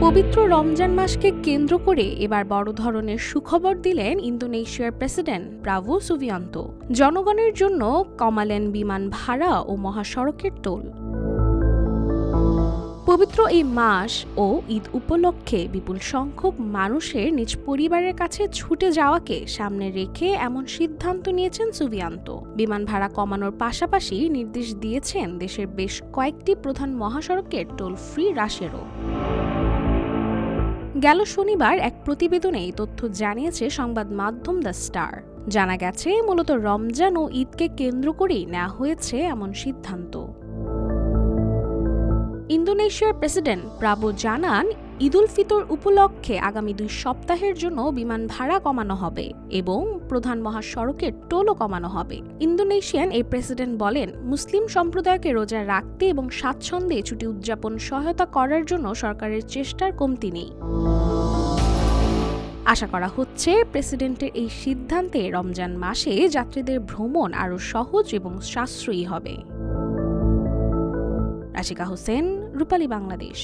পবিত্র রমজান মাসকে কেন্দ্র করে এবার বড় ধরনের সুখবর দিলেন ইন্দোনেশিয়ার প্রেসিডেন্ট প্রাবো সুবিয়ান্তো। জনগণের জন্য কমালেন বিমান ভাড়া ও মহাসড়কের টোল। পবিত্র এই মাস ও ঈদ উপলক্ষে বিপুল সংখ্যক মানুষের নিজ পরিবারের কাছে ছুটে যাওয়াকে সামনে রেখে এমন সিদ্ধান্ত নিয়েছেন সুবিয়ান্তো। বিমান ভাড়া কমানোর পাশাপাশি নির্দেশ দিয়েছেন দেশের বেশ কয়েকটি প্রধান মহাসড়কের টোল ফ্রি হ্রাসেরও। গেল শনিবার এক প্রতিবেদনে এই তথ্য জানিয়েছে সংবাদ মাধ্যম দ্য স্টার। জানা গেছে মূলত রমজান ও ঈদকে কেন্দ্র করেই নেওয়া হয়েছে এমন সিদ্ধান্ত। ইন্দোনেশিয়ার প্রেসিডেন্ট প্রাবো জানান, ঈদ উল ফিতর উপলক্ষে আগামী 2 সপ্তাহের জন্য বিমান ভাড়া কমানো হবে এবং প্রধান মহাসড়কের টোলও কমানো হবে। ইন্দোনেশিয়ান এই প্রেসিডেন্ট বলেন, মুসলিম সম্প্রদায়কে রোজা রাখতে এবং স্বাচ্ছন্দ্যে ছুটি উদযাপন সহায়তা করার জন্য সরকারের চেষ্টার কমতি নেই। আশা করা হচ্ছে প্রেসিডেন্টের এই সিদ্ধান্তে রমজান মাসে যাত্রীদের ভ্রমণ আরও সহজ এবং সাশ্রয়ী হবে। রাশিকা হোসেন, রূপালী বাংলাদেশ।